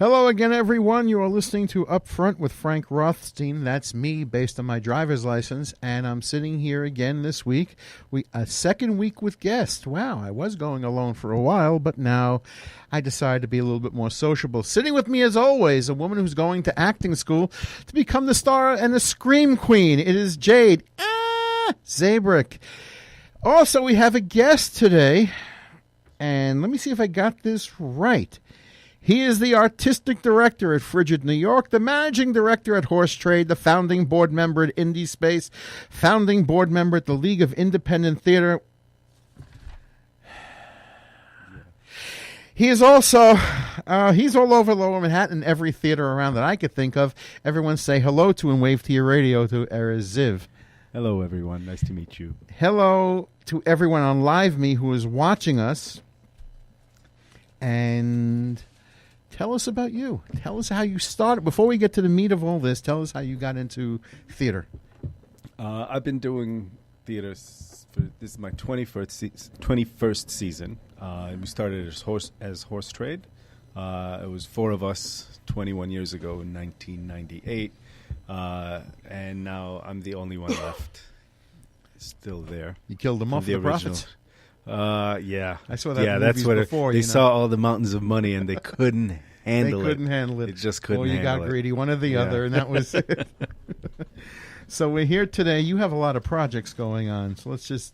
Hello again, everyone. You are listening to Up Front with Frank Rothstein. That's me, based on my driver's license, and I'm sitting here again this week. A second week with guests. Wow, I was going alone for a while, but now I decided to be a little bit more sociable. Sitting with me, as always, a woman who's going to acting school to become the star and the scream queen. It is Jade Zabrick. Also, we have a guest today, and let me see if I got this right. He is the artistic director at Frigid New York, the managing director at Horse Trade, the founding board member at Indie Space, founding board member at the League of Independent Theater. He is also, he's all over Lower Manhattan, every theater around that I could think of. Everyone say hello to and wave to your radio to Erez Ziv. Hello, everyone. Nice to meet you. Hello to everyone on Live Me who is watching us. And tell us about you. Tell us how you started. Before we get to the meat of all this, tell us how you got into theater. I've been doing theater this is my 21st season. We started as Horse Trade. It was 4 of us 21 years ago in 1998. And now I'm the only one left still there. You killed them off, the profits. Yeah. I saw that. Yeah, that's what before. They saw all the mountains of money and they couldn't handle it. They couldn't handle it. They just couldn't handle it. Or you got greedy, one or the other, and that was it. So we're here today. You have a lot of projects going on. So let's just...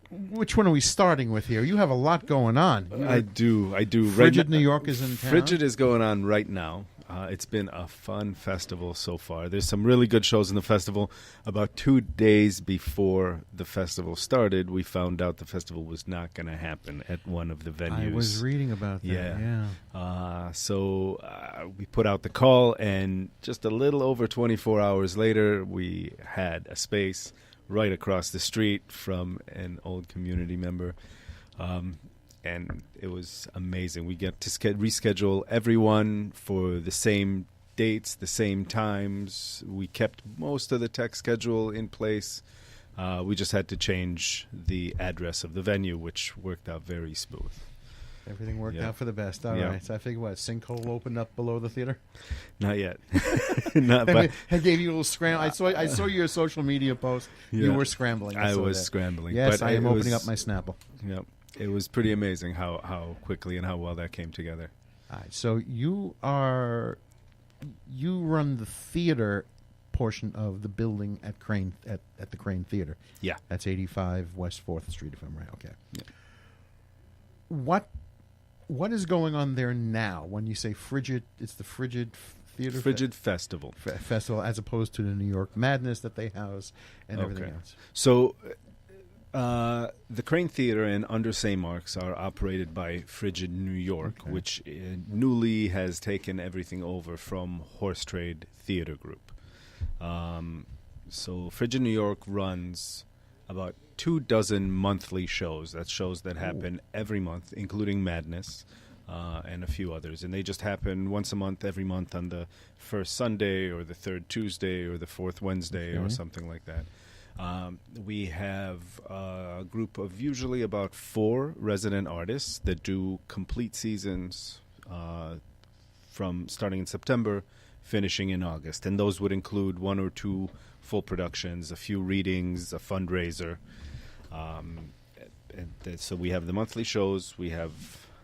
which one are we starting with here? You have a lot going on. I do. Frigid New York is in town. Frigid is going on right now. It's been a fun festival so far. There's some really good shows in the festival. About 2 days before the festival started, we found out the festival was not going to happen at one of the venues. I was reading about that. Yeah. So we put out the call, and just a little over 24 hours later, we had a space right across the street from an old community member. And it was amazing. We get to reschedule everyone for the same dates, the same times. We kept most of the tech schedule in place. We just had to change the address of the venue, which worked out very smooth. Everything worked out for the best. All right. So I figure sinkhole opened up below the theater? Not yet. I gave you a little scramble. I saw your social media post. Yeah. You were scrambling. I was scrambling. Yes, I am opening up my Snapple. Yep. It was pretty amazing how quickly and how well that came together. All right. So you run the theater portion of the building at Crane at the Crane Theater. Yeah. That's 85 West 4th Street, if I'm right. Okay. Yeah. What is going on there now? When you say Frigid, it's the Frigid Theater? Frigid Festival. Festival, as opposed to the New York Madness that they house and everything else. So the Crane Theater and Under St. Mark's are operated by Frigid New York, which newly has taken everything over from Horse Trade Theater Group. So Frigid New York runs about 24 monthly shows. That's shows that happen every month, including Madness and a few others. And they just happen once a month, every month on the first Sunday or the third Tuesday or the fourth Wednesday or something like that. We have a group of usually about 4 resident artists that do complete seasons from starting in September, finishing in August. And those would include 1 or 2 full productions, a few readings, a fundraiser. So we have the monthly shows, we have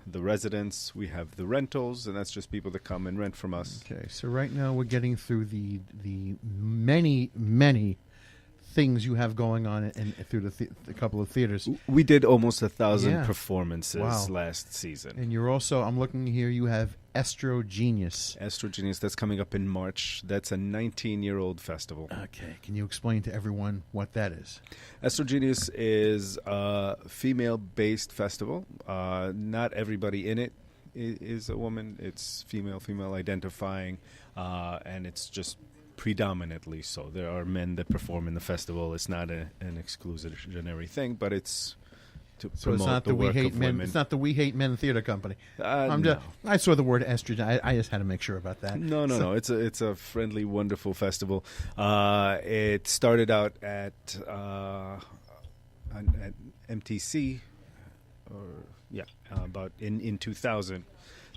the residents, we have the rentals, and that's just people that come and rent from us. Okay, so right now we're getting through the many, many things you have going on and through the couple of theaters. We did almost 1,000 performances last season. And you're also, I'm looking here, you have Estro Genius. Estro Genius, that's coming up in March. That's a 19-year-old festival. Okay, can you explain to everyone what that is? Estro Genius is a female-based festival. Not everybody in it is a woman. It's female identifying, and it's just predominantly so. There are men that perform in the festival. It's not an exclusionary thing, but it's to promote the work of women. It's not the We Hate Men theater company. No. I saw the word estrogen. I just had to make sure about that. No. It's a friendly, wonderful festival. It started out at MTC, about in 2000.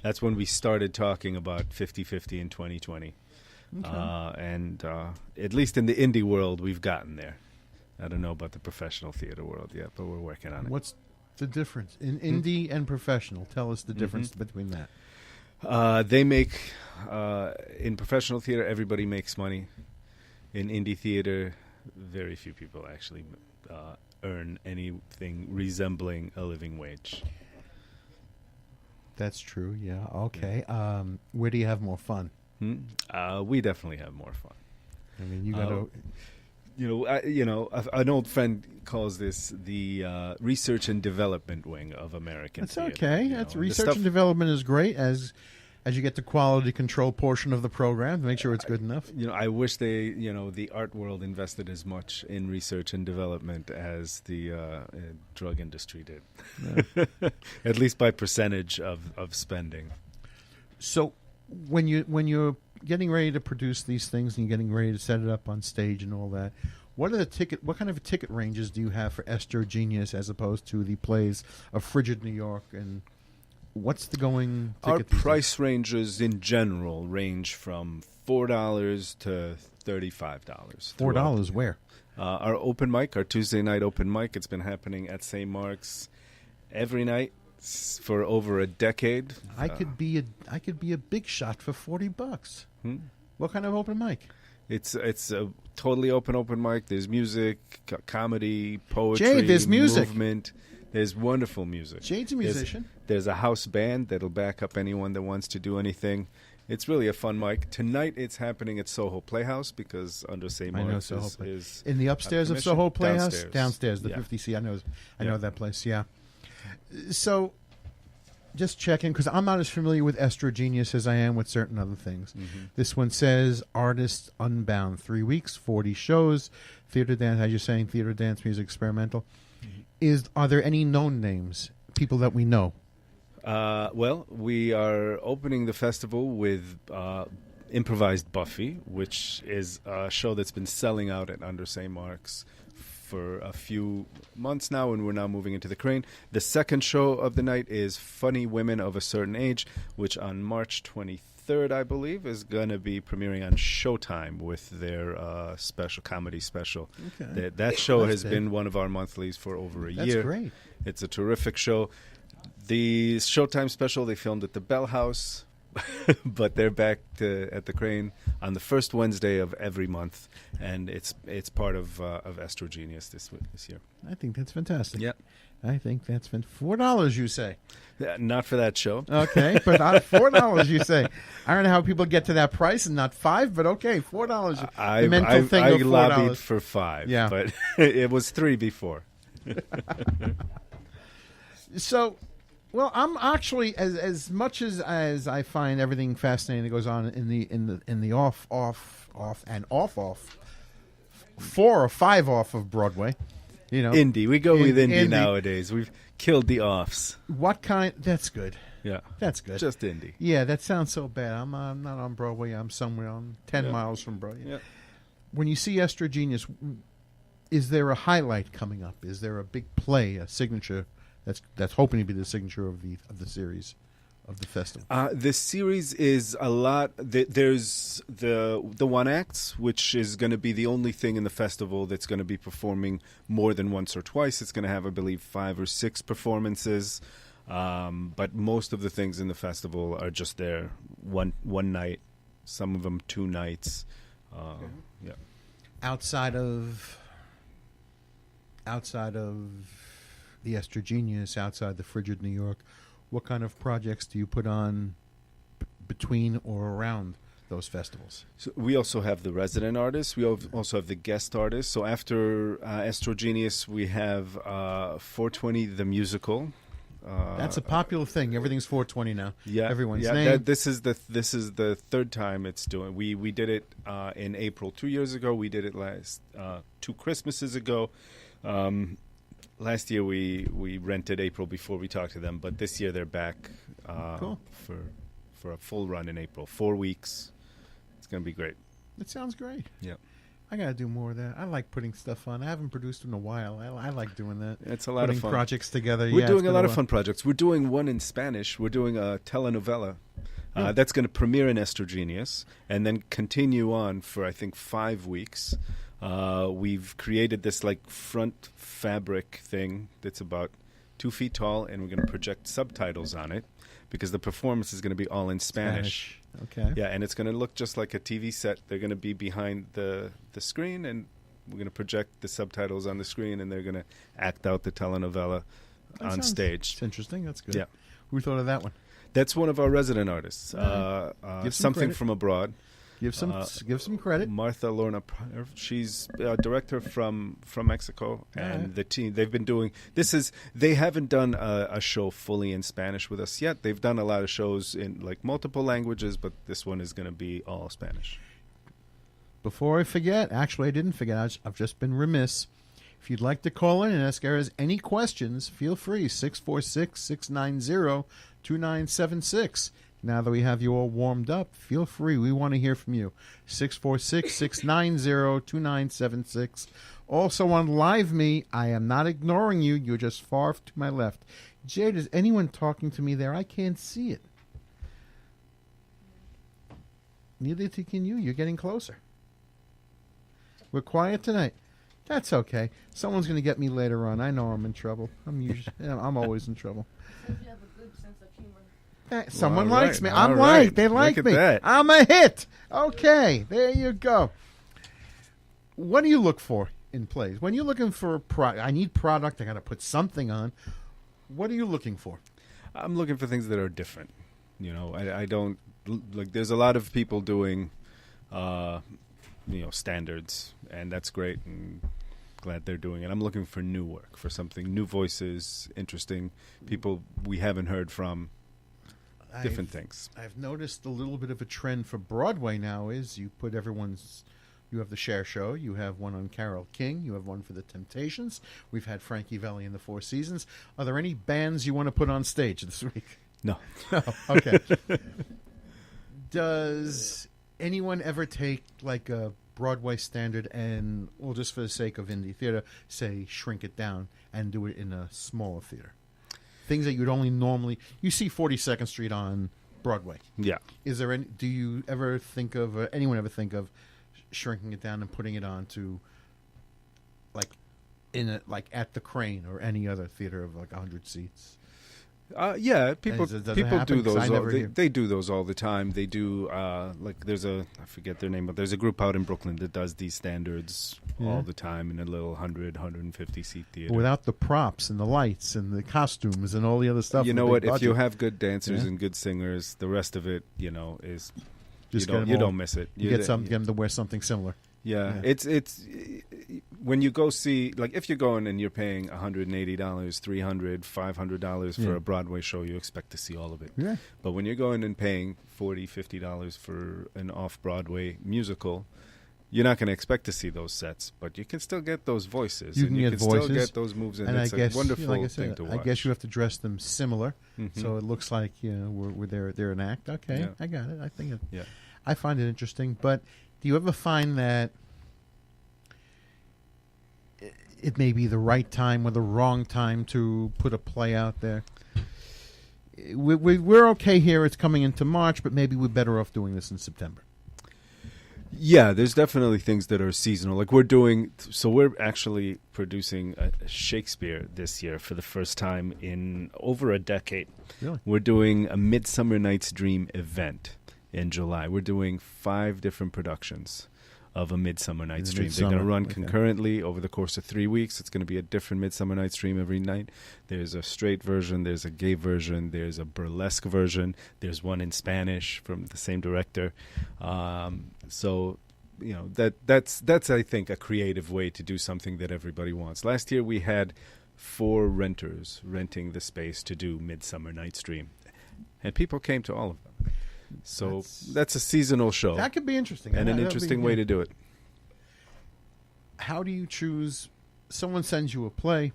That's when we started talking about 50-50 in 2020. Okay. And at least in the indie world, we've gotten there. I don't know about the professional theater world yet, but we're working on it. What's the difference in indie and professional? Tell us the difference between that. They make, in professional theater, everybody makes money. In indie theater, very few people actually earn anything resembling a living wage. That's true. Yeah. Okay. Where do you have more fun? We definitely have more fun. I mean, you got to. An old friend calls this the research and development wing of American That's theater. okay. That's research and development is great as you get the quality control portion of the program to make sure it's good enough. I wish the art world invested as much in research and development as the drug industry did. Yeah. At least by percentage of spending. So when you're getting ready to produce these things and you're getting ready to set it up on stage and all that, what kind of ticket ranges do you have for Esther Genius as opposed to the plays of Frigid New York, and what's the going ticket? Our price ranges in general range from $4 to $35. $4 where? Our open mic, our Tuesday night open mic, it's been happening at St. Mark's every night for over a decade. I could be a big shot for $40. What kind of open mic? It's a totally open mic. There's music, comedy, poetry, Jade, there's music. Movement. There's wonderful music. Jade's a musician. There's a house band that'll back up anyone that wants to do anything. It's really a fun mic. Tonight it's happening at Soho Playhouse because under St. Mark's is in the upstairs of Soho Playhouse? Downstairs, the yeah. 50C. I know that place, yeah. So just checking, because I'm not as familiar with Esther Genius as I am with certain other things. This one says Artists Unbound, 3 weeks, 40 shows, theater dance, as you're saying, theater dance, music, experimental. Are there any known names, people that we know? Well, we are opening the festival with Improvised Buffy, which is a show that's been selling out at Under St. Mark's for a few months now, and we're now moving into the Crane. The second show of the night is Funny Women of a Certain Age, which on March 23rd, I believe, is going to be premiering on Showtime with their comedy special. Okay. That show has been one of our monthlies for over a year. That's great. It's a terrific show. The Showtime special, they filmed at the Bell House, but they're back at the Crane on the first Wednesday of every month, and it's part of Esther Genius this year. I think that's fantastic. Yeah. I think that's $4, you say? Not for that show. Okay, but $4, you say. I don't know how people get to that price and not $5, but okay, $4. I lobbied for $5, yeah. But it was $3 before. So, well, I'm actually as much as I find everything fascinating that goes on in the off 4 or 5 off of Broadway. Indie. We go with indie nowadays. We've killed the offs. What kind? That's good. Yeah, that's good. Just indie. Yeah, that sounds so bad. I'm not on Broadway. I'm somewhere on 10 miles from Broadway. Yeah. When you see Esther Genius, is there a highlight coming up? Is there a big play, a signature that's hoping to be the signature of the series, of the festival? The series is a lot. There's the one acts, which is going to be the only thing in the festival that's going to be performing more than once or twice. It's going to have, I believe, 5 or 6 performances. But most of the things in the festival are just there one night. Some of them 2 nights. Yeah. Outside of the Esther Genius, outside the Frigid New York, what kind of projects do you put on between or around those festivals? So we also have the resident artists. We also have the guest artists. So after Esther Genius, we have 420 the musical. That's a popular thing. Everything's 420 now. Yeah, everyone's name. This is the 3rd time it's doing. We did it in April 2 years ago. We did it last 2 Christmases ago. Last year we rented April before we talked to them, but this year they're back cool. for a full run in April. 4 weeks. It's going to be great. It sounds great. Yeah. I got to do more of that. I like putting stuff on. I haven't produced in a while. I like doing that. It's a lot putting of fun. Projects together. We're Yeah, doing it's a been lot of while. fun projects. We're doing one in Spanish. We're doing a telenovela that's going to premiere in Estrogenius and then continue on for, I think, 5 weeks. We've created this like front fabric thing that's about 2 feet tall, and we're going to project subtitles on it because the performance is going to be all in Spanish. Okay. Yeah, and it's going to look just like a TV set. They're going to be behind the screen, and we're going to project the subtitles on the screen, and they're going to act out the telenovela on stage. It's interesting. That's good. Yeah. Who thought of that one? That's one of our resident artists. Give some Something credit. from abroad. Give some credit. Martha Lorna, she's a director from Mexico, and the team, they've been doing they haven't done a show fully in Spanish with us yet. They've done a lot of shows in like multiple languages, but this one is going to be all Spanish. Before I forget, actually I didn't forget. I've just been remiss. If you'd like to call in and ask Erez any questions, feel free. 646-690-2976. Now that we have you all warmed up, feel free. We want to hear from you. 646-690-2976. Also on Live Me, I am not ignoring you. You're just far to my left. Jade, is anyone talking to me there? I can't see it. Neither can you. You're getting closer. We're quiet tonight. That's okay. Someone's going to get me later on. I know I'm in trouble. I'm always in trouble. You have a good sense of humor. Someone Well, likes right. me. I'm All right. right. They like Look at me. that. I'm a hit. Okay, there you go. What do you look for in plays? When you're looking for a product, I need product. I got to put something on. What are you looking for? I'm looking for things that are different. You know, I don't like. There's a lot of people doing, standards, and that's great. And glad they're doing it. I'm looking for new work, for something, new voices, interesting people we haven't heard from. Different things. I've noticed a little bit of a trend for Broadway now is you put you have the Cher Show, you have one on Carole King, you have one for the Temptations. We've had Frankie Valli in the Four Seasons. Are there any bands you want to put on stage this week? No. Okay. Does anyone ever take like a Broadway standard and, well, just for the sake of indie theater, say shrink it down and do it in a smaller theater? Things that you'd only normally you see 42nd Street on Broadway. Yeah. Is there any? Do you ever think of anyone ever think of shrinking it down and putting it on to like at the Crane or any other theater of like 100 seats? Yeah, people Does it people happen? do 'Cause I those. never hear. They do those all the time. They do like there's I forget their name, but there's a group out in Brooklyn that does these standards all the time in a little 150 seat theater. Without the props and the lights and the costumes and all the other stuff. You and know the what? big If you budget, have good dancers Yeah. and good singers, the rest of it, is Just you get 'em all- don't miss it. you get them to wear something similar. Yeah, Yeah. it's when you go see, like, if you're going and you're paying $180, $300, $500 for Yeah. a Broadway show, you expect to see all of it. Yeah. But when you're going and paying $40, $50 for an off-Broadway musical, you're not going to expect to see those sets, but you can still get those voices. You can get voices, still get those moves, and And it's I guess, a wonderful like I thing said, to I watch. guess you have to dress them similar, Mhm. so it looks like we're they're an act. Okay, Yeah. I got it. I think Yeah. I find it interesting. But do you ever find that it may be the right time or the wrong time to put a play out there? We're okay here. It's coming into March, but maybe we're better off doing this in September. Yeah, there's definitely things that are seasonal. Like we're actually producing a Shakespeare this year for the first time in over a decade. Really? We're doing a Midsummer Night's Dream event in July. We're doing 5 different productions of a Midsummer Night's Dream. They're going to run concurrently over the course of 3 weeks. It's going to be a different Midsummer Night's Dream every night. There's a straight version, there's a gay version, there's a burlesque version, there's one in Spanish from the same director. So, that's I think a creative way to do something that everybody wants. Last year we had 4 renters renting the space to do Midsummer Night's Dream, and people came to all of them. So that's a seasonal show. That could be interesting. And an interesting way to do it. How do you choose? Someone sends you a play.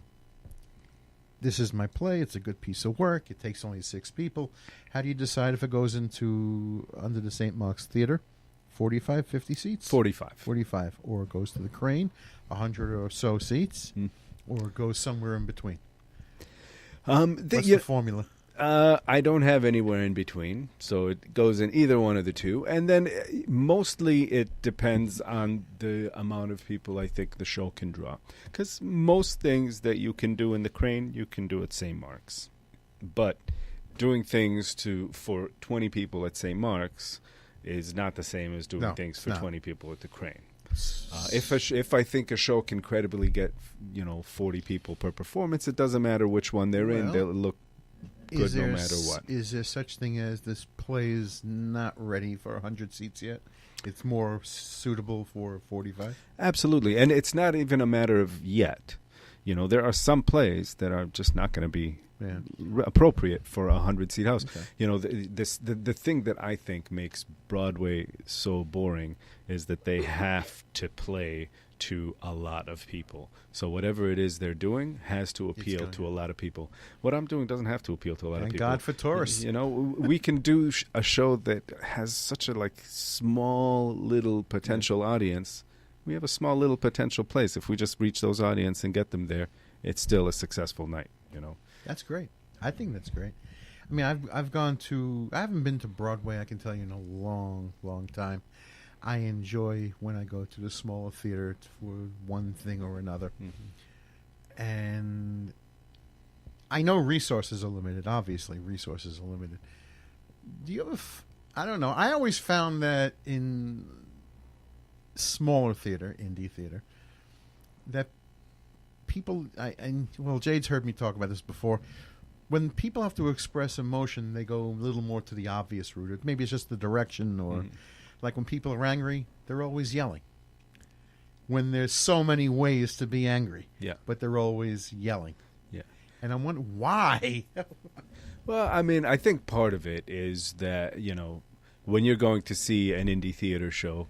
This is my play. It's a good piece of work. It takes only 6 people. How do you decide if it goes under the St. Mark's Theater 45, 50 seats? 45. 45. Or it goes to the Crane, 100 or so seats, Mm. or it goes somewhere in between. What's the formula? I don't have anywhere in between, so it goes in either one of the two. And then mostly it depends on the amount of people I think the show can draw. Because most things that you can do in the Crane, you can do at St. Mark's. But doing things for 20 people at St. Mark's is not the same as doing things for 20 people at the Crane. If I think a show can credibly get 40 people per performance, it doesn't matter which one they're in; they'll look good no matter what. Is there such thing as this play is not ready for 100 seats yet? It's more suitable for 45? Absolutely, and it's not even a matter of yet. There are some plays that are just not going to be appropriate for a 100-seat house. Okay. The thing that I think makes Broadway so boring is that they have to play to a lot of people. So whatever it is they're doing has to appeal to a lot of people. What I'm doing doesn't have to appeal to a lot of people. Thank God for tourists. We can do a show that has such a small little potential audience. We have a small little potential place. If we just reach those audience and get them there, it's still a successful night. That's great. I think that's great. I mean, I haven't been to Broadway, I can tell you, in a long, long time. I enjoy when I go to the smaller theater for one thing or another. Mm-hmm. And I know resources are limited. Obviously, resources are limited. Do you ever... I don't know. I always found that in smaller theater, indie theater, that people... Jade's heard me talk about this before. When people have to express emotion, they go a little more to the obvious route. Maybe it's just the direction or... Mm-hmm. Like when people are angry, they're always yelling. When there's so many ways to be angry, but they're always yelling. Yeah, and I'm wondering why. Well, I mean, I think part of it is that when you're going to see an indie theater show,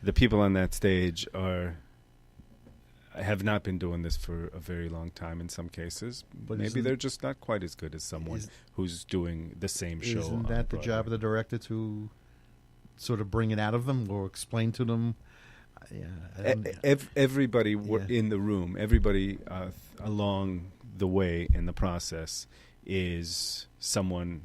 the people on that stage have not been doing this for a very long time in some cases. But maybe they're just not quite as good as someone who's doing the same show. Isn't that the job of the director to sort of bring it out of them or explain to them? Everybody in the room, everybody along the way in the process is someone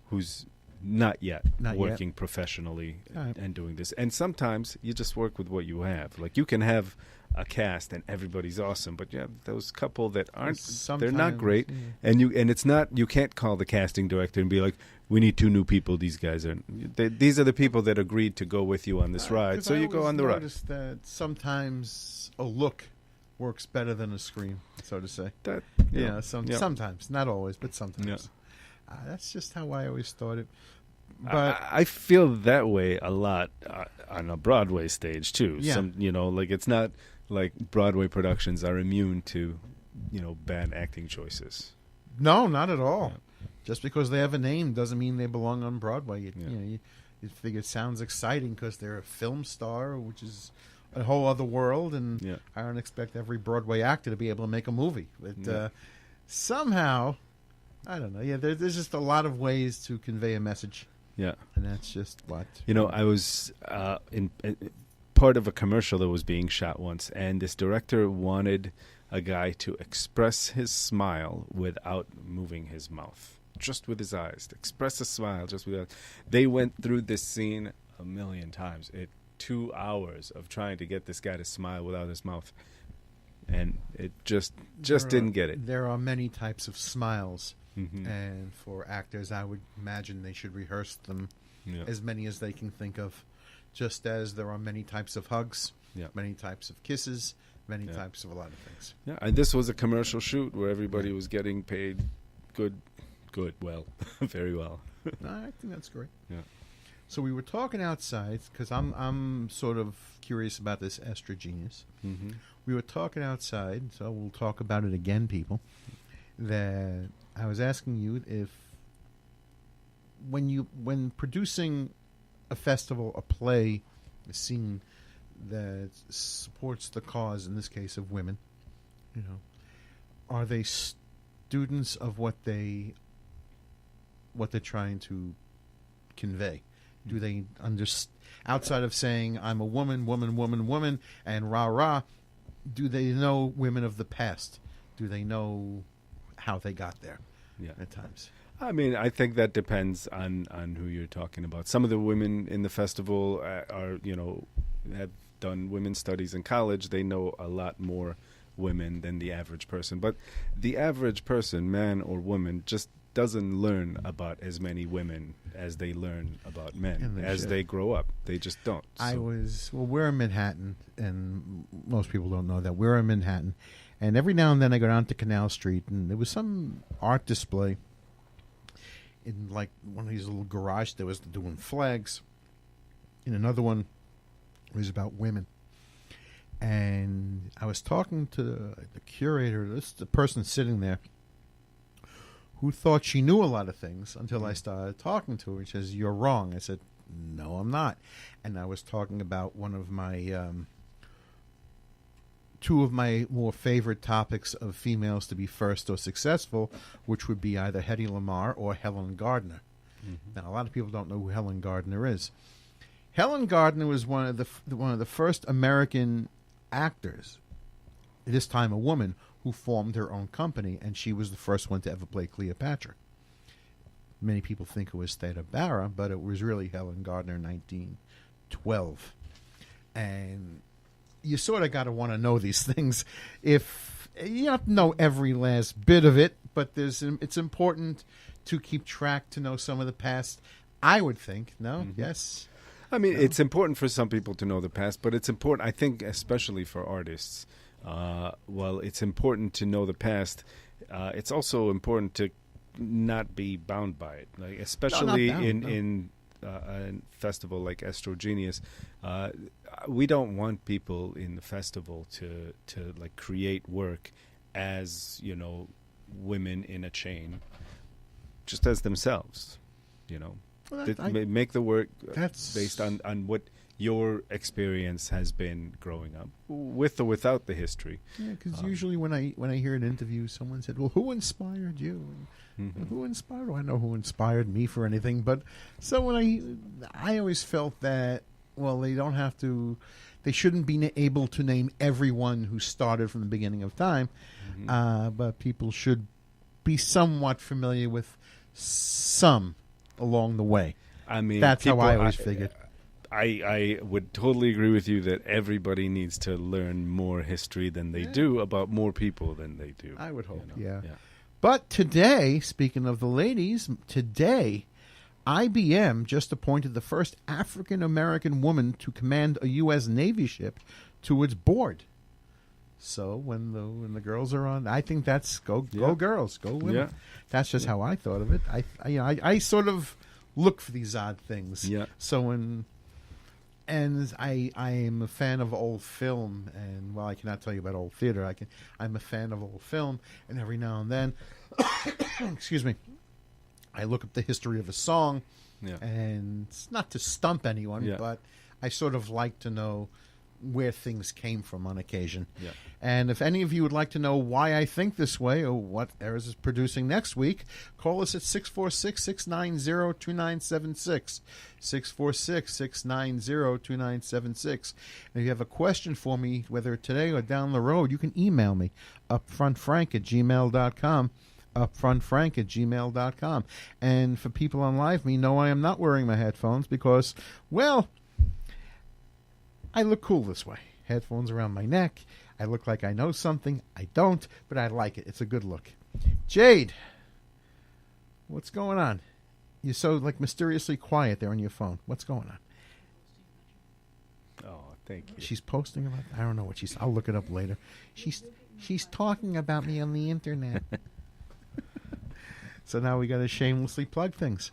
who's not yet working professionally and doing this. And sometimes you just work with what you have. Like you can have a cast and everybody's awesome, but you have those couple that aren't. They're not great, and it's not. You can't call the casting director and be like, "We need 2 new people. These guys are. These are the people that agreed to go with you on this ride." So you go on the ride. I noticed that sometimes a look works better than a scream, so to say. Sometimes, not always, but sometimes. Yeah. That's just how I always thought it. But I feel that way a lot on a Broadway stage too. Yeah. It's not like Broadway productions are immune to, bad acting choices. No, not at all. Yeah. Just because they have a name doesn't mean they belong on Broadway. You figure it sounds exciting because they're a film star, which is a whole other world, and I don't expect every Broadway actor to be able to make a movie. But somehow, I don't know. Yeah, there's just a lot of ways to convey a message. Yeah, and that's just what I was in part of a commercial that was being shot once, and this director wanted a guy to express his smile without moving his mouth, just with his eyes. To express a smile just without. They went through this scene a million times. 2 hours of trying to get this guy to smile without his mouth, and it just didn't get it. There are many types of smiles. Mm-hmm. And for actors, I would imagine they should rehearse them as many as they can think of, just as there are many types of hugs, many types of kisses, many types of a lot of things. Yeah, and this was a commercial shoot where everybody was getting paid well, very well. I think that's great. Yeah. So we were talking outside, because I'm sort of curious about this Esther Genius. Mm-hmm. We were talking outside, so we'll talk about it again, people, that... I was asking you if when producing a festival, a play, a scene that supports the cause, in this case of women, are they students of what they're trying to convey? Do they outside of saying I'm a woman, woman, woman, woman, and rah rah? Do they know women of the past? Do they know how they got there? Yeah. At times. I mean, I think that depends on who you're talking about. Some of the women in the festival have done women's studies in college. They know a lot more women than the average person. But the average person, man or woman, just doesn't learn about as many women as they learn about men as they grow up. They just don't. We're in Manhattan, and most people don't know that. We're in Manhattan, and every now and then I go down to Canal Street, and there was some art display in like one of these little garages that was doing flags. In another one, it was about women. And I was talking to the curator, the person sitting there, who thought she knew a lot of things until I started talking to her. She says, "You're wrong." I said, "No, I'm not." And I was talking about one of my two of my more favorite topics of females to be first or successful, which would be either Hedy Lamarr or Helen Gardner. Mm-hmm. Now, a lot of people don't know who Helen Gardner is. Helen Gardner was one of the first American actors, this time a woman, who formed her own company, and she was the first one to ever play Cleopatra. Many people think it was Theda Bara, but it was really Helen Gardner in 1912. And you sort of got to want to know these things. If you don't know every last bit of it, but it's important to keep track, to know some of the past. I would think, no? Mm-hmm. Yes? I mean, it's important for some people to know the past, but it's important, I think, especially for artists. Well, it's important to know the past. It's also important to not be bound by it, like especially in a festival like Estrogenius. We don't want people in the festival to like create work as women in a chain, just as themselves. Well, make the work based on what your experience has been growing up, with or without the history. Yeah, because usually when I hear an interview, someone said, "Well, who inspired you?" Mm-hmm. Who inspired? Well, I know who inspired me for anything, but so when I always felt that they don't have to. They shouldn't be able to name everyone who started from the beginning of time, but people should be somewhat familiar with some along the way. I mean, that's how I always figured. I would totally agree with you that everybody needs to learn more history than they do about more people than they do. I would hope, yeah. But today, speaking of the ladies, today, IBM just appointed the first African-American woman to command a U.S. Navy ship to its board. So when the girls are on, I think that's go girls, go women. Yeah. That's just how I thought of it. I sort of look for these odd things. Yeah. So and I am a fan of old film, and I cannot tell you about old theater. I'm a fan of old film, and every now and then, excuse me, I look up the history of a song, and it's not to stump anyone, but I sort of like to know where things came from on occasion. Yeah. And if any of you would like to know why I think this way or what Erez is producing next week, call us at 646-690-2976. 646-690-2976. And if you have a question for me, whether today or down the road, you can email me, upfrontfrank@gmail.com. upfrontfrank@gmail.com. And for people on live, no, I am not wearing my headphones because, I look cool this way. Headphones around my neck. I look like I know something. I don't, but I like it. It's a good look. Jade, what's going on? You're so mysteriously quiet there on your phone. What's going on? Oh, thank you. She's posting about. I don't know what she's. I'll look it up later. She's talking about me on the internet. So now we got to shamelessly plug things.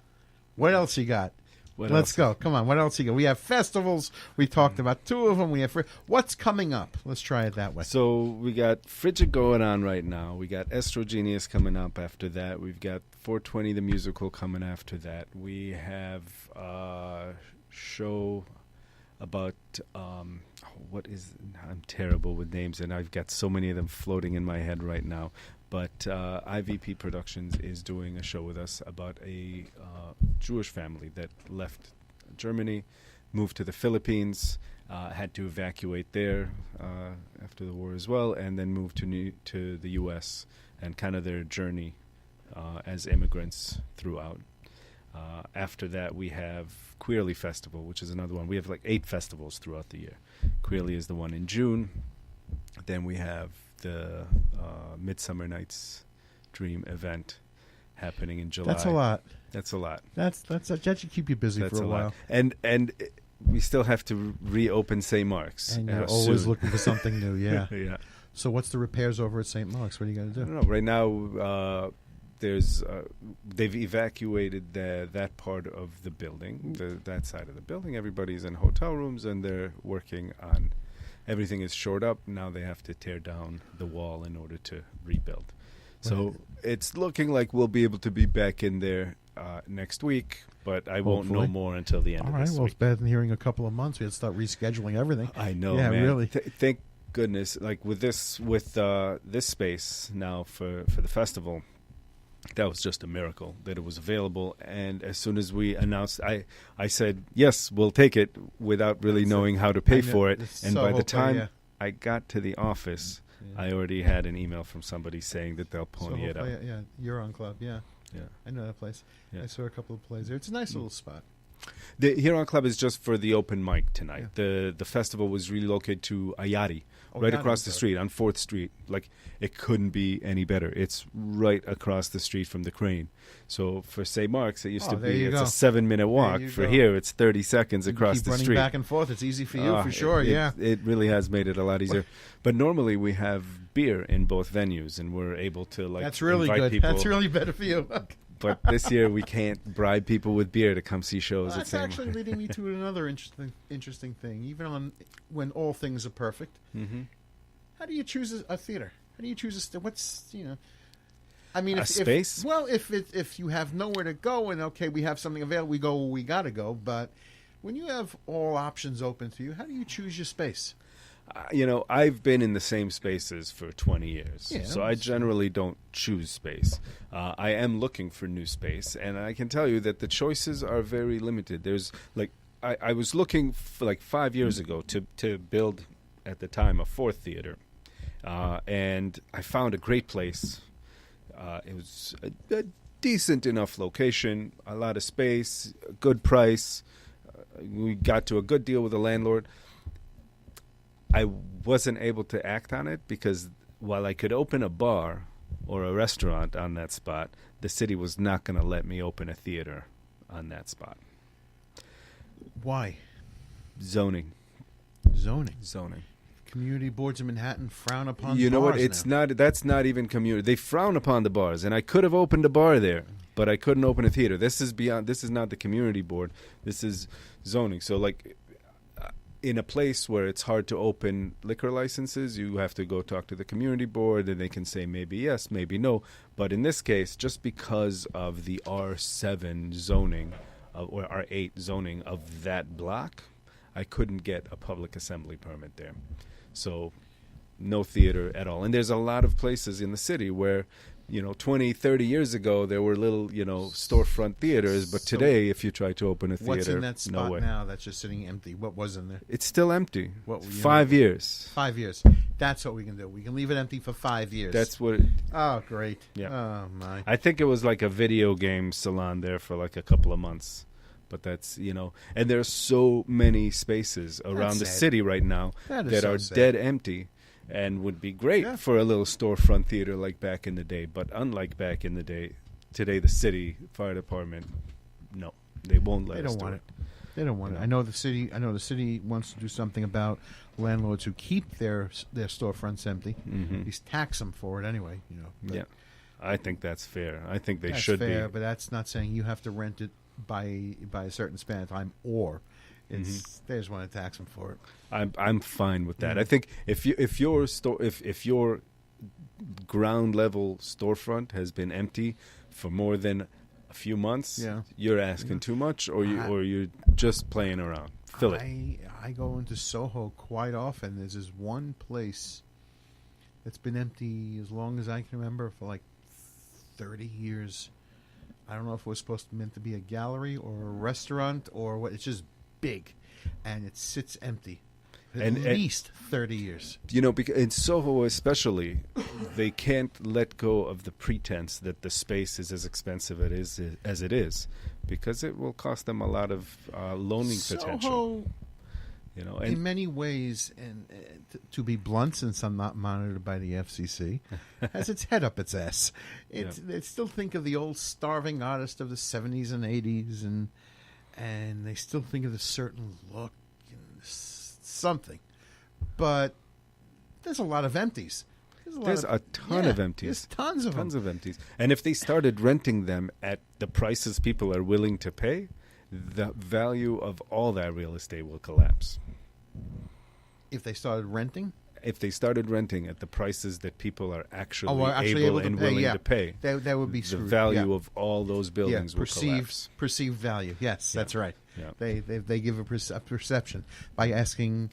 What else you got? Let's go. Come on. What else you got? We have festivals. We talked about two of them. We have what's coming up. Let's try it that way. So we got Frigid going on right now. We got Estrogenius coming up after that. We've got 420 the musical coming after that. We have a show about I'm terrible with names, and I've got so many of them floating in my head right now. But IVP Productions is doing a show with us about a Jewish family that left Germany, moved to the Philippines, had to evacuate there after the war as well, and then moved to the U.S. and kind of their journey as immigrants throughout. After that, we have Queerly Festival, which is another one. We have like 8 festivals throughout the year. Queerly is the one in June. Then we have the Midsummer Night's Dream event happening in July. That's a lot. That's a lot. That should keep you busy That's for a while. lot. And we still have to reopen St. Mark's. And you're always looking for something new, yeah. Yeah. So what's the repairs over at St. Mark's? What are you going to I do? don't know. Right now, they've evacuated that part of the building, that side of the building. Everybody's in hotel rooms, and they're working on everything is shored up. Now they have to tear down the wall in order to rebuild. So it's looking like we'll be able to be back in there next week, but I won't know more until the end All of right. this Well, week. it's better than hearing a couple of months. We had to start rescheduling everything. I know, Yeah, man. really. Thank goodness. Like with this space now for the festival, that was just a miracle that it was available. And as soon as we announced, I said, yes, we'll take it without really knowing how to pay for it. And by the time I got to the office, I already had an email from somebody saying that they'll pony it up. Yeah, Euron Club, yeah. Yeah. I know that place. Yeah. I saw a couple of plays there. It's a nice little spot. The Huron Club is just for the open mic tonight. Yeah. The festival was relocated to Ayari, Oh, right Ayari, across the okay. street on 4th Street. Like, it couldn't be any better. It's right across the street from the Crane. So for St. Mark's, it used to there be you it's go. a 7-minute walk. you For go. here, it's 30 seconds You across keep the running street. back and forth. It's easy for you, for sure, yeah. It really has made it a lot easier. But normally we have beer in both venues, and we're able to That's really invite good. people. That's really better for you. But this year we can't bribe people with beer to come see shows at That's St. actually leading me to another interesting thing. Even when all things are perfect, Mm-hmm. how do you choose a theater? How do you choose what's I mean, space? If you have nowhere to go and okay, we have something available, we go where we got to go. But when you have all options open to you, how do you choose your space? I've been in the same spaces for 20 years, Yeah, so I generally don't choose space. I am looking for new space, and I can tell you that the choices are very limited. There's I was looking for 5 years ago to build at the time a 4th theater, and I found a great place. It was a decent enough location, a lot of space, a good price. We got to a good deal with the landlord. I wasn't able to act on it because while I could open a bar or a restaurant on that spot, the city was not going to let me open a theater on that spot. Why? Zoning. Community boards in Manhattan frown upon. You know what? bars It's now. not. That's not even community. They frown upon the bars, and I could have opened a bar there, but I couldn't open a theater. This is beyond. This is not the community board. This is zoning. So in a place where it's hard to open liquor licenses, you have to go talk to the community board, and they can say maybe yes, maybe no. But in this case, just because of the R7 zoning or R8 zoning of that block, I couldn't get a public assembly permit there. So no theater at all. And there's a lot of places in the city where 20, 30 years ago, there were little, storefront theaters. But today, if you try to open a theater, What's in that spot no way. now that's just sitting empty? What was in there? It's still empty. What, you 5 years. 5 years. That's what we can do. We can leave it empty for 5 years. That's what. Oh, great. Yeah. Oh, my. I think it was like a video game salon there for like a couple of months. But that's, and there's so many spaces around the sad. city right now That is that so are sad. dead empty and would be great Yeah. for a little storefront theater like back in the day. But unlike back in the day, today the city fire department, no, they won't let They us don't do want it. They don't want it. I know the city wants to do something about landlords who keep their storefronts empty. Mhm. At least tax them for it anyway. But Yeah, I think that's fair. I think they that's should fair, be. but that's not saying you have to rent it by a certain span of time, or it's they just want to tax them for it. I'm fine with that. Yeah. I think if your ground level storefront has been empty for more than a few months, Yeah. you're asking too much, or you're just playing around. Fill it. I go into Soho quite often. There's this one place that's been empty as long as I can remember, for like 30 years. I don't know if it was meant to be a gallery or a restaurant or what. It's just big, and it sits empty. At least 30 years. In Soho especially, they can't let go of the pretense that the space is as expensive as it is, because it will cost them a lot of loaning potential. Soho, in many ways, and to be blunt, since I'm not monitored by the FCC, has its head up its ass. They still think of the old starving artist of the 70s and 80s, and they still think of a certain look and something. But there's a lot of empties. There's a ton of empties. There's tons of them. Tons of empties. And if they started renting them at the prices people are willing to pay, the value of all that real estate will collapse. If they started renting? If they started renting at the prices that people are actually able and to pay, willing to pay, that would be screwed. The value of all those buildings will collapse. Perceived value. Yes, that's right. Yeah. They give a perception by asking,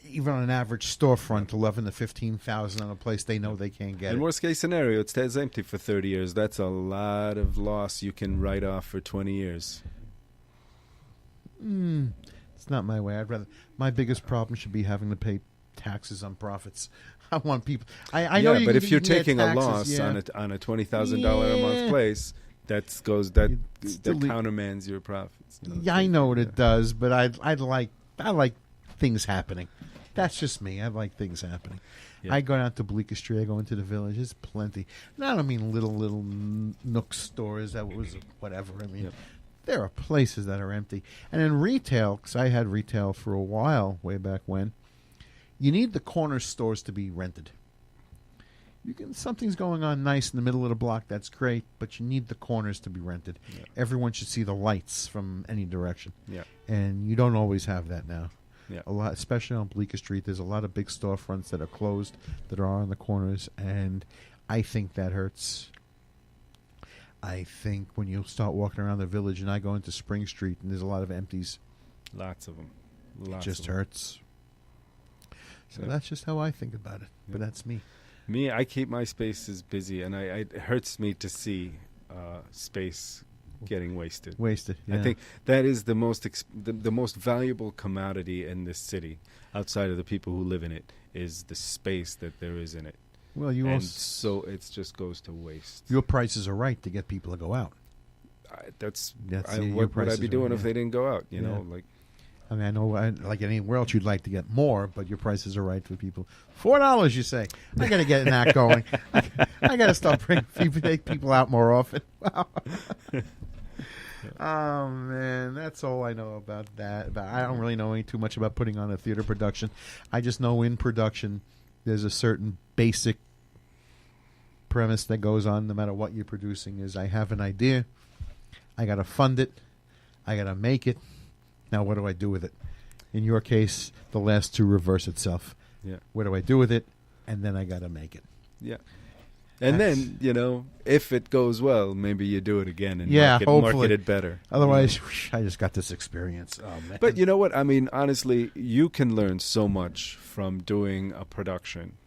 even on an average storefront, 11 to 15,000 on a place they know they can't get. In it. worst case scenario, it stays empty for 30 years. That's a lot of loss you can write off for 20 years. It's not my way. My biggest problem should be having to pay taxes on profits. I want people. I know. But if you're taking taxes, a loss on a $20,000 a month place, that countermands your profits. I know what it does, but I like things happening. That's just me. I like things happening. Yeah. I go down to Bleecker Street. I go into the Village. There's plenty. And I don't mean little nook stores. That was whatever. I mean, there are places that are empty. And in retail, because I had retail for a while, way back when, you need the corner stores to be rented. Something's going on nice in the middle of the block. That's great, but you need the corners to be rented. Yeah. Everyone should see the lights from any direction. Yeah. And you don't always have that now. Yeah. A lot, especially on Bleecker Street, there's a lot of big storefronts that are closed that are on the corners, and I think that hurts. I think when you start walking around the Village, and I go into Spring Street, and there's a lot of empties. Lots of them. It just hurts. So that's just how I think about it. But that's me. Me, I keep my spaces busy, and it hurts me to see space getting wasted. Yeah. I think that is the most the most valuable commodity in this city, outside of the people who live in it, is the space that there is in it. Well, so it just goes to waste. Your prices are right to get people to go out. What would I be doing if they didn't go out? You know, like. I mean, I know, like anywhere else, you'd like to get more, but your prices are right for people. $4, you say. I got to get that going. I got to start bringing people out more often. Wow. Oh man, that's all I know about that. But I don't really know too much about putting on a theater production. I just know in production, there's a certain basic premise that goes on, no matter what you're producing. Is I have an idea, I got to fund it, I got to make it. Now, what do I do with it? In your case, the last two reverse itself. Yeah. What do I do with it? And then I got to make it. Yeah. And then, if it goes well, maybe you do it again and market it better. Otherwise, I just got this experience. Oh, man. But you know what? I mean, honestly, you can learn so much from doing a production.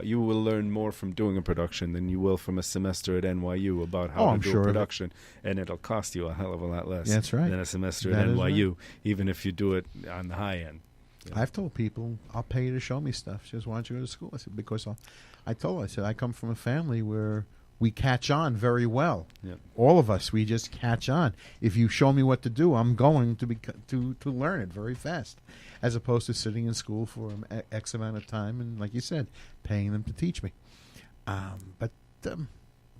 You will learn more from doing a production than you will from a semester at NYU about how to do a production. And it'll cost you a hell of a lot less than a semester at NYU, even if you do it on the high end. Yeah. I've told people, I'll pay you to show me stuff. She goes, why don't you go to school? I said, because I told her, I said, I come from a family where we catch on very well. Yeah. All of us, we just catch on. If you show me what to do, I'm going to learn it very fast, as opposed to sitting in school for X amount of time and, like you said, paying them to teach me. But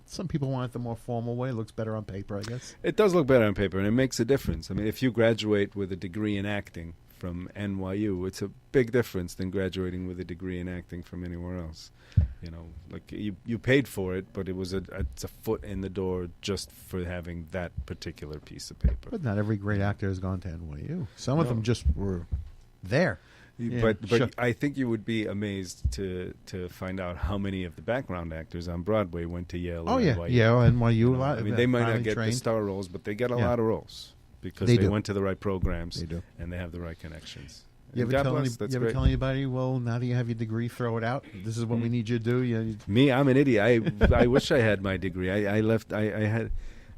some people want it the more formal way. It looks better on paper, I guess. It does look better on paper, and it makes a difference. I mean, if you graduate with a degree in acting from NYU, it's a big difference than graduating with a degree in acting from anywhere else. Like you paid for it, but it's a foot in the door just for having that particular piece of paper. But not every great actor has gone to NYU. Some of them just were there. But I think you would be amazed to find out how many of the background actors on Broadway went to Yale. Oh, yeah. NYU. Yale, NYU, a lot. I mean, they might not get the star roles, but they get a lot of roles because they went to the right programs. They do. And they have the right connections. You ever tell anybody, well, now that you have your degree, throw it out? This is what we need you to do? Me, I'm an idiot. I wish I had my degree. I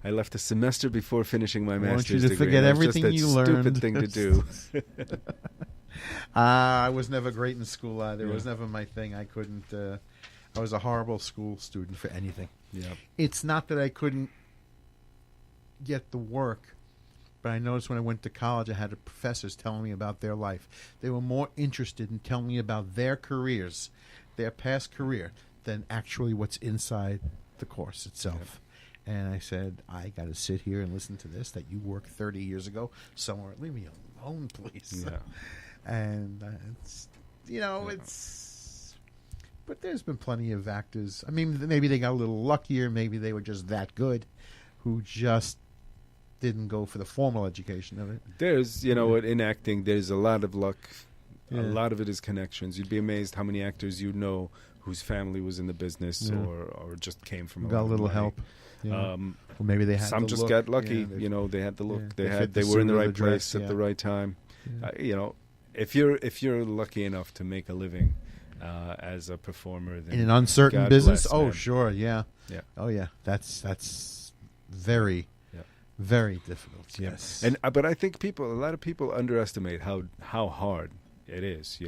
I left a semester before finishing my I want master's you to degree. forget and it was everything just you that learned. Stupid thing to do. I was never great in school either. It Yeah. was never my thing. I couldn't. I was a horrible school student for anything. Yeah. It's not that I couldn't get the work, but I noticed when I went to college, I had professors telling me about their life. They were more interested in telling me about their careers, their past career, than actually what's inside the course itself. And I said, I got to sit here and listen to this that you worked 30 years ago somewhere. Leave me alone, please. Yeah. And it's, it's. But there's been plenty of actors. I mean, maybe they got a little luckier. Maybe they were just that good, who just didn't go for the formal education of it. There's, in acting, there's a lot of luck. Yeah. A lot of it is connections. You'd be amazed how many actors you know whose family was in the business Yeah. or just came from Got a little money. help. Yeah. Or maybe they had Some the just look. got lucky. Yeah, They had the look. yeah. They fit the were in the suit or right the dress, place at yeah. the right time. Yeah. If you're lucky enough to make a living as a performer, then In an uncertain God business? bless, Oh, man. sure, yeah. Yeah. Oh, yeah. That's very, Yeah. very difficult. Yes. But I think a lot of people underestimate how hard it is.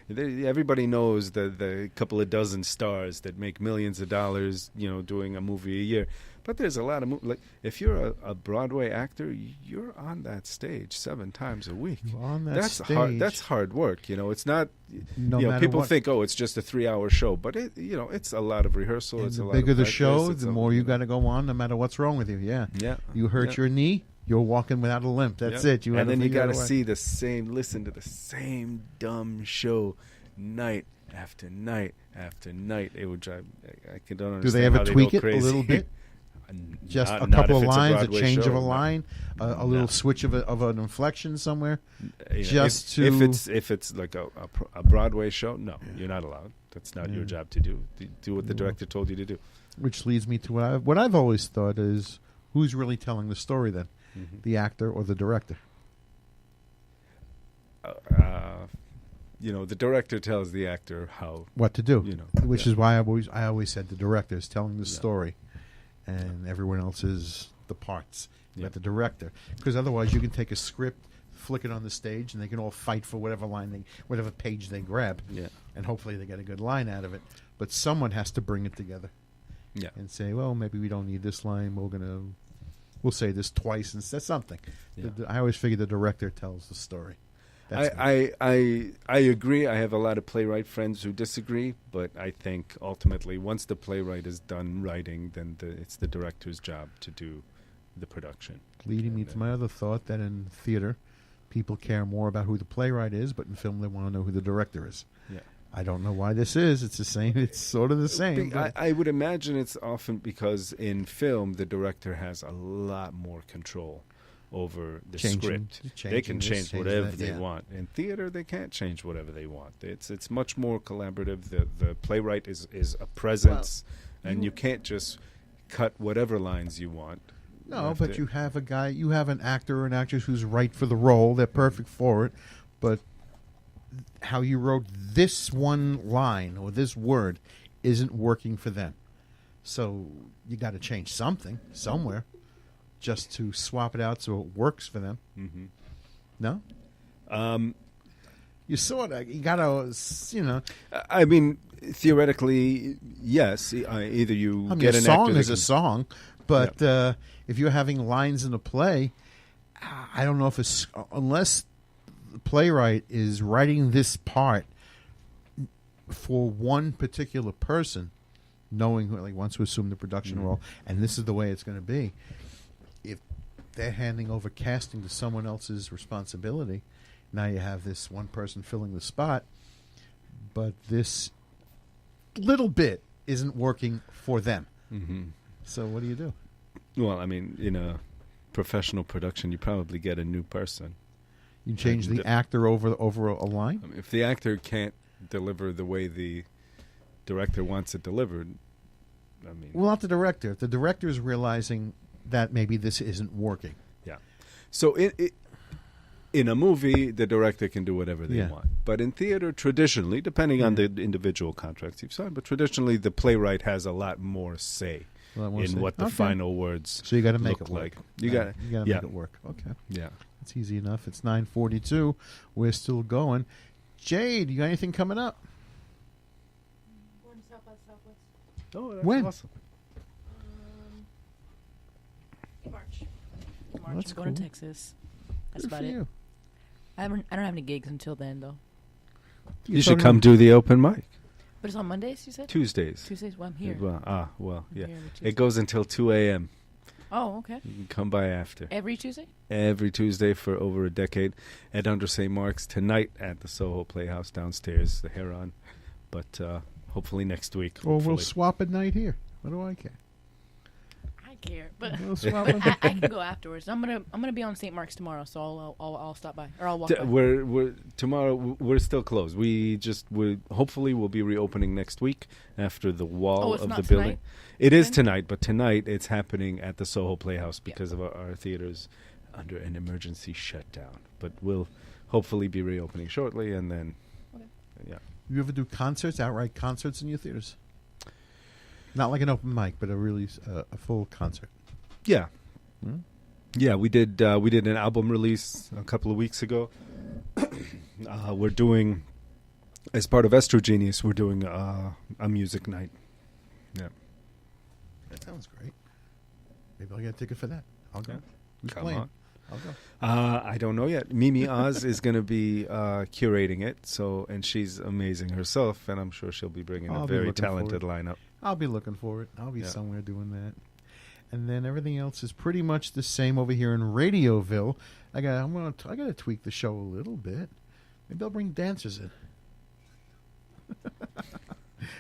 Everybody knows the couple of dozen stars that make millions of dollars, doing a movie a year. But there's a lot of if you're a Broadway actor, you're on that stage 7 times a week. You're on that That's stage. hard. That's hard work. It's not. No matter people what. think, it's just a 3-hour show, but it's a lot of rehearsal. And It's the a lot bigger of the practice, show, it's the a- more you got to go on, no matter what's wrong with you. Yeah. Yeah. You hurt Yeah. your knee, you're walking without a limp. That's Yeah. it. You and then you got got to listen to the same dumb show night after night after night. It would drive. I don't understand. Do they ever how tweak go it crazy. a little bit? Just Not- a not couple if of it's lines, a Broadway change show, of a no. line, a little No. switch of an inflection somewhere. Just if it's like a Broadway show, no, you're not allowed. That's not your job to do. Do what the director told you to do. Which leads me to what I've always thought is, who's really telling the story then? The actor or the director? The director tells the actor how. What to do? Which yeah. is why I always said the director is telling the Yeah. story, and everyone else is the parts. Yeah. But the director, because otherwise you can take a script, flick it on the stage, and they can all fight for whatever whatever page they grab, Yeah. and hopefully they get a good line out of it. But someone has to bring it together. Yeah. And say, well, maybe we don't need this line. We'll say this twice and say something. Yeah. I always figure the director tells the story. That's me. I agree. I have a lot of playwright friends who disagree, but I think ultimately once the playwright is done writing, then it's the director's job to do the production. Leading me to my other thought that in theater, people care more about who the playwright is, but in film they want to know who the director is. Yeah. I don't know why this is. It's the same. It's sort of the same. but- I would imagine it's often because in film the director has a lot more control over the script. They changing can this, change changing whatever that, they yeah. want. In theater, they can't change whatever they want. It's much more collaborative. The playwright is a presence, and you can't just cut whatever lines you want. No, but you have an actor or an actress who's right for the role. They're perfect for it. But how you wrote this one line or this word isn't working for them. So you got to change something somewhere just to swap it out so it works for them. Mm-hmm. No? You sort of, you got to, I mean, theoretically, yes. Either you I mean, get a an song actor that is a can- song, but if you're having lines in a play, I don't know if it's unless the playwright is writing this part for one particular person, knowing who like wants to assume the production role, and this is the way it's going to be. If they're handing over casting to someone else's responsibility, now you have this one person filling the spot, but this little bit isn't working for them. Mm-hmm. So what do you do? Well, I mean, in a professional production, you probably get a new person. You change the actor over a line? I mean, if the actor can't deliver the way the director wants it delivered, I mean... Well, not the director. The director is realizing that maybe this isn't working. Yeah. So in a movie, the director can do whatever they Yeah. want. But in theater, traditionally, depending on the individual contracts you've signed, but traditionally the playwright has a lot more say Well, we'll in see. what the Okay. final words So you got to make look it work. like. You got You got to yeah. make it work. Okay. Yeah. It's easy enough. It's 9:42. We're still going. Jade, you got anything coming up? Going to South by Southwest. Oh, that's When? awesome. March. March. That's I'm going to cool. Texas. That's Good about for it. you. I don't have any gigs until then, though. You should come do the open mic But it's on Mondays, you said? Tuesdays. Tuesdays? Well, I'm here. Well, I'm yeah. here every Tuesday. It goes until 2 a.m. Oh, okay. You can come by after. Every Tuesday? Every Tuesday for over a decade at Under St. Mark's. Tonight at the Soho Playhouse downstairs, the Heron. But hopefully next week. Or we'll hopefully. swap at night here. What do I care? I care, but We'll swap but at I can go afterwards. I'm gonna be on St. Mark's tomorrow, so I'll stop by or I'll walk by. We're tomorrow. We're still closed. We hopefully we'll be reopening next week after the wall Oh, it's of not the building. tonight? It is Then? tonight, but tonight it's happening at the Soho Playhouse Yeah. because of our theaters under an emergency shutdown. But we'll hopefully be reopening shortly, and then Okay. yeah. You ever do concerts, outright concerts in your theaters? Not like an open mic, but a full concert. Yeah. Hmm? Yeah, we did an album release a couple of weeks ago. We're doing, as part of Estrogenius, we're doing a music night. Yeah. That sounds great. Maybe I'll get a ticket for that. I'll go. Yeah. Who's Come playing? on. I'll go. I don't know yet. Mimi Oz is going to be curating it, and she's amazing herself, and I'm sure she'll be bringing I'll a be very looking forward. talented lineup. I'll be looking for it. I'll be Yeah. somewhere doing that. And then everything else is pretty much the same over here in Radioville. I got to tweak the show a little bit. Maybe I'll bring dancers in.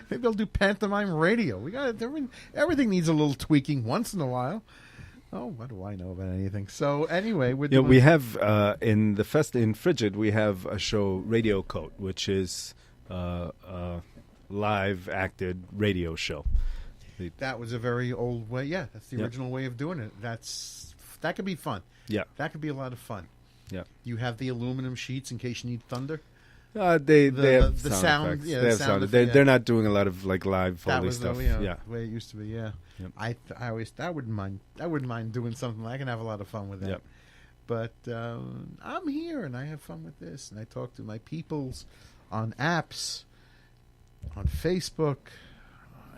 Maybe I'll do pantomime radio. We got everything needs a little tweaking once in a while. Oh, what do I know about anything? So anyway, We have in Frigid we have a show, Radio Coat, which is a live acted radio show. That was a very old way. Yeah, that's the Yep. original way of doing it. That could be fun. Yeah, That could be a lot of fun. yeah. You have the aluminum sheets in case you need thunder. They have the sound sound, effects. yeah, They the have sound sound. effect, yeah. They're not doing a lot of like live That Foley was stuff. the way it used to be. Yeah, Yep. I always I wouldn't mind doing something. I can have a lot of fun with that. Yep. But I'm here and I have fun with this, and I talk to my peoples on apps, on Facebook,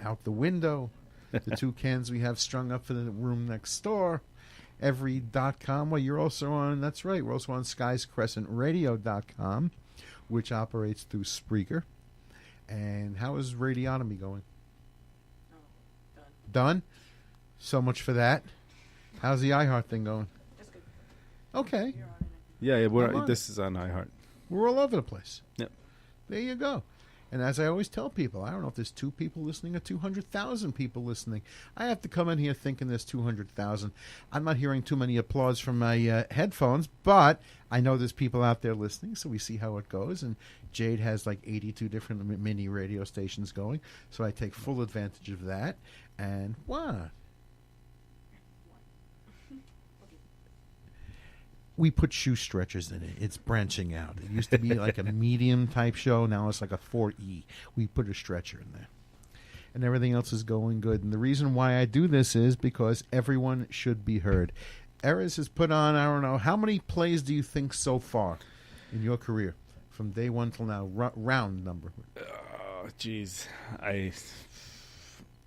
out the window. The two cans we have strung up for the room next door. Every.com. Well, you're also on, that's right, we're also on skiescrescentradio.com, which operates through Spreaker. And how is Radiotomy going? Done? So much for that. How's the iHeart thing going? That's good. Okay. You're on it. Yeah, Come on. this is on iHeart. We're all over the place. Yep. There you go. And as I always tell people, I don't know if there's 2 people listening or 200,000 people listening. I have to come in here thinking there's 200,000. I'm not hearing too many applause from my headphones, but I know there's people out there listening, so we see how it goes. And Jade has like 82 different mini radio stations going, so I take full advantage of that. And what? We put shoe stretchers in it. It's branching out. It used to be like a medium type show. Now it's like a 4E. We put a stretcher in there. And everything else is going good. And the reason why I do this is because everyone should be heard. Erez has put on, I don't know, how many plays do you think so far in your career? From day one till now, round number. Oh, jeez.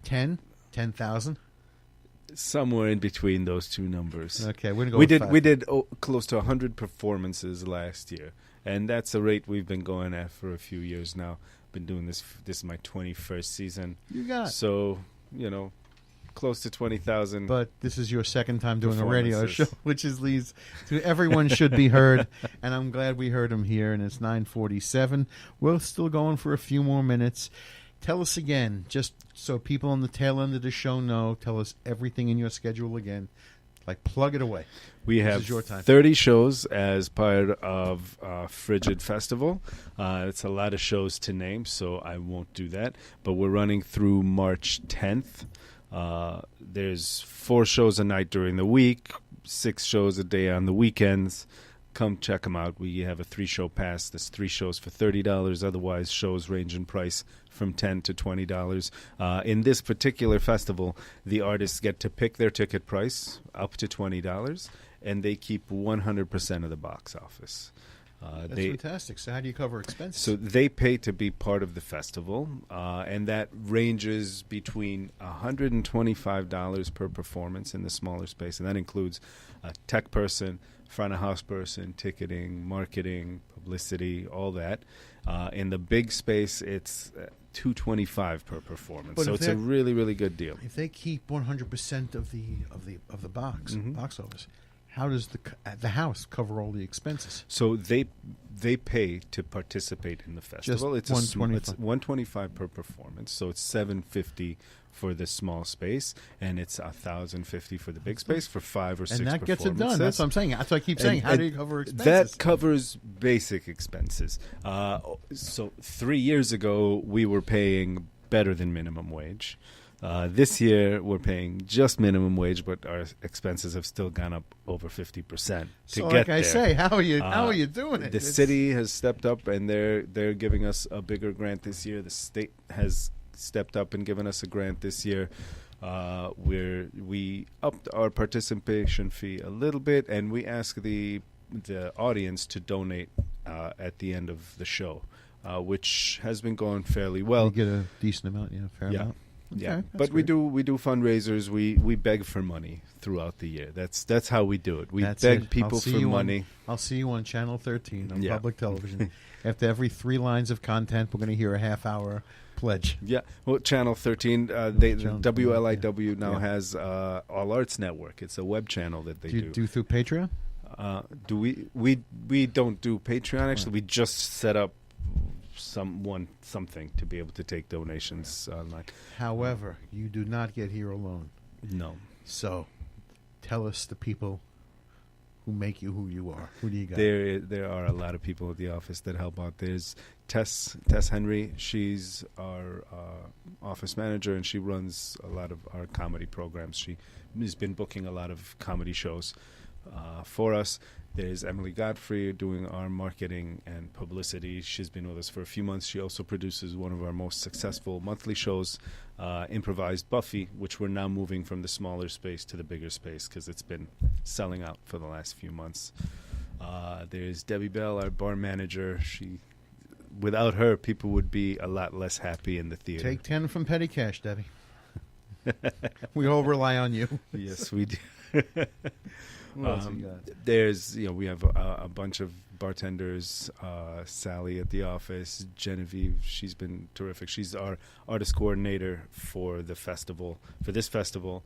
10? 10,000? Somewhere in between those two numbers. Okay, we're going to go We with did 5. we did close to 100 performances last year, and that's a rate we've been going at for a few years now. Been doing this. This is my 21st season, You got it. so close to 20,000. But this is your second time doing a radio show, Performances. which leads to everyone should be heard, and I'm glad we heard him here. And it's 9:47. We're still going for a few more minutes. Tell us again, just so people on the tail end of the show know. Tell us everything in your schedule again. Like plug it away. We This have is your time. 30 shows as part of Frigid Festival. It's a lot of shows to name, so I won't do that. But we're running through March 10th. There's 4 shows a night during the week, 6 shows a day on the weekends. come check them out. We have a 3-show pass. There's 3 shows for $30. Otherwise, shows range in price from $10 to $20. In this particular festival, the artists get to pick their ticket price up to $20, and they keep 100% of the box office. That's fantastic. So how do you cover expenses? So they pay to be part of the festival, and that ranges between $125 per performance in the smaller space, and that includes a tech person, front of house person, ticketing, marketing, publicity, all that. In the big space, it's $225 per performance. But so it's a really, really good deal. If they keep 100% of the box office, how does the house cover all the expenses? So they pay to participate in the festival. Just it's $125 per performance. So it's $750 for the small space, and it's $1,050 for the big space for 5 or 6 and that performances. gets it done. That's what I'm saying. That's what I keep saying. How do you cover expenses? That covers basic expenses. So 3 years ago, we were paying better than minimum wage. This year, we're paying just minimum wage, but our expenses have still gone up over 50% to so get like I there. say, how are you doing it? The city has stepped up, and they're giving us a bigger grant this year. The state has stepped up and given us a grant this year. We upped our participation fee a little bit, and we ask the audience to donate at the end of the show, which has been going fairly well. You get a decent amount, fair amount. Yeah, Okay, but great. we do fundraisers. We beg for money throughout the year. That's how we do it. We That's beg it. people for money. I'll see you on Channel 13 on Yeah. public television. After every 3 lines of content, we're going to hear a half-hour pledge. Yeah, well, Channel 13, Channel WLIW now Yeah. has All Arts Network. It's a web channel that they Do you do through Patreon? Do we don't do Patreon actually? We just set up something to be able to take donations online. However, you do not get here alone. No. So, tell us the people who make you who you are. Who do you got? There are a lot of people at the office that help out. There's Tess Henry. She's our office manager, and she runs a lot of our comedy programs. She has been booking a lot of comedy shows for us. There's Emily Godfrey doing our marketing and publicity. She's been with us for a few months. She also produces one of our most successful monthly shows, Improvised Buffy, which we're now moving from the smaller space to the bigger space because it's been selling out for the last few months. There's Debbie Bell, our bar manager. Without her, people would be a lot less happy in the theater. Take 10 from Petty Cash, Debbie. We all rely on you. Yes, we do. What else you got? There's, we have a bunch of bartenders. Sally at the office, Genevieve, she's been terrific. She's our artist coordinator for the festival, for this festival.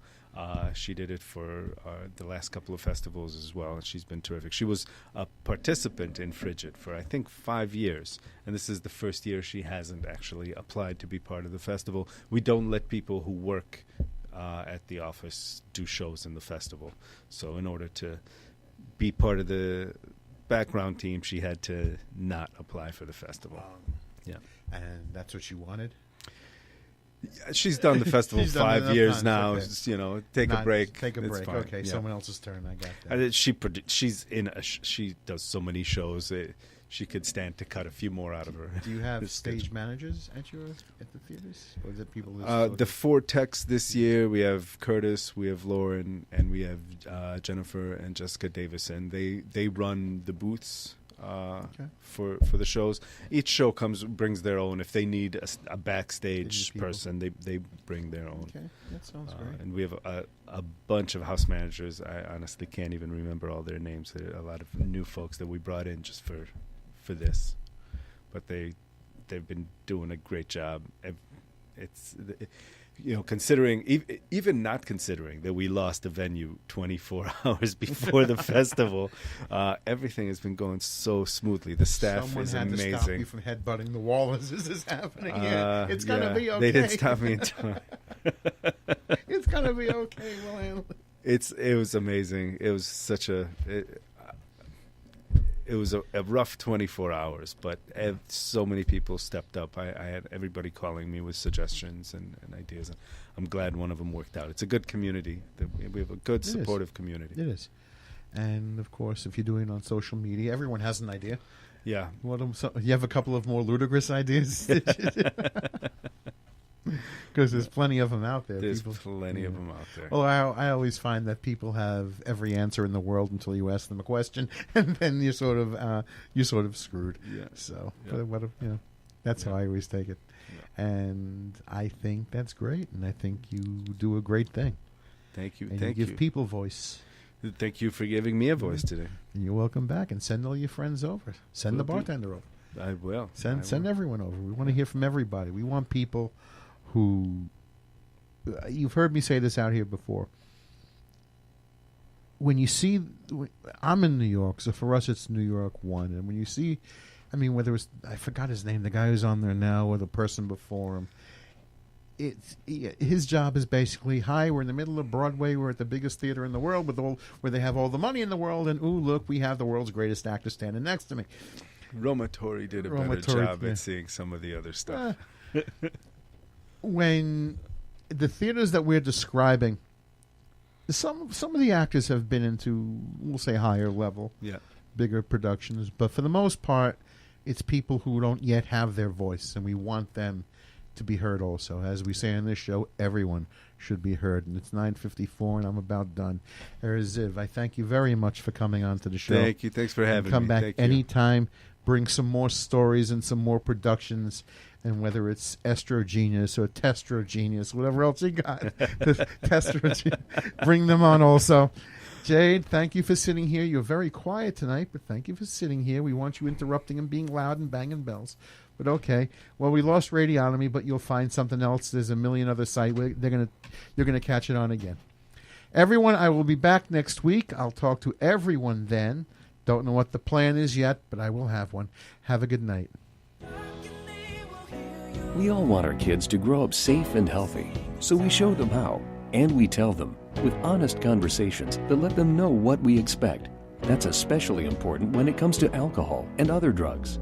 She did it for the last couple of festivals as well, and she's been terrific. She was a participant in Frigid for, I think, 5 years, and this is the first year she hasn't actually applied to be part of the festival. We don't let people who work at the office do shows in the festival. So in order to be part of the background team, she had to not apply for the festival. Yeah. And that's what she wanted? She's done the festival She's done 5 enough years times, now. okay. Take a break. Take a It's break. fine. Okay, Yeah. someone else's turn. I got that. She does so many shows. She could stand to cut a few more out of her. Do you have This stage schedule. managers at the theaters? Or is it people The 4 techs this year, we have Curtis, we have Lauren, and we have Jennifer and Jessica Davison. They run the booths for the shows. Each show brings their own. If they need a backstage person, they bring their own. Okay, that sounds great. And we have a bunch of house managers. I honestly can't even remember all their names. There are a lot of new folks that we brought in just for this, but they've been doing a great job. It's considering even not considering that we lost the venue 24 hours before the festival, everything has been going so smoothly. The staff Someone is had amazing. to stop you from headbutting the wall as this is happening. It's gonna be okay. They didn't stop me in time. It's gonna be okay. We'll handle it. It was amazing. It was such it was a rough 24 hours, but so many people stepped up. I had everybody calling me with suggestions and ideas. I'm glad one of them worked out. It's a good community. We have a good, supportive community. It is. And, of course, if you're doing it on social media, everyone has an idea. Yeah. You have a couple of more ludicrous ideas? Because there's plenty of them out there. There's plenty of them out there. Well, I always find that people have every answer in the world until you ask them a question, and then you're sort of screwed. Yeah. So, Yeah. that's how I always take it. Yeah. And I think that's great, and I think you do a great thing. Thank you. And Thank you you. give people voice. Thank you for giving me a voice today. And you're welcome back, and send all your friends over. Send Will the do. bartender over. I will. Send everyone over. We want to hear from everybody. We want people who you've heard me say this out here before. When you see, I'm in New York, so for us it's New York 1. And when you see, whether it's, I forgot his name, the guy who's on there now or the person before him, his job is basically, hi, we're in the middle of Broadway, we're at the biggest theater in the world where they have all the money in the world, and ooh, look, we have the world's greatest actor standing next to me. Roma Torre did a better job at seeing some of the other stuff. When the theaters that we're describing, some of the actors have been into, we'll say, higher level, bigger productions, but for the most part, it's people who don't yet have their voice, and we want them to be heard also. As we say on this show, everyone should be heard, and it's 9:54, and I'm about done. Erez, I thank you very much for coming on to the show. Thank you. Thanks for having me. Come back Thank you. anytime. Bring some more stories and some more productions, and whether it's Estrogenius or Testrogenius, whatever else you got, Testrogenius, bring them on also. Jade, thank you for sitting here. You're very quiet tonight, but thank you for sitting here. We want you interrupting and being loud and banging bells. But okay. Well, we lost Radiotomy, but you'll find something else. There's a million other sites. You're gonna catch it on again. Everyone, I will be back next week. I'll talk to everyone then. Don't know what the plan is yet, but I will have one. Have a good night. We all want our kids to grow up safe and healthy, so we show them how, and we tell them with honest conversations that let them know what we expect. That's especially important when it comes to alcohol and other drugs.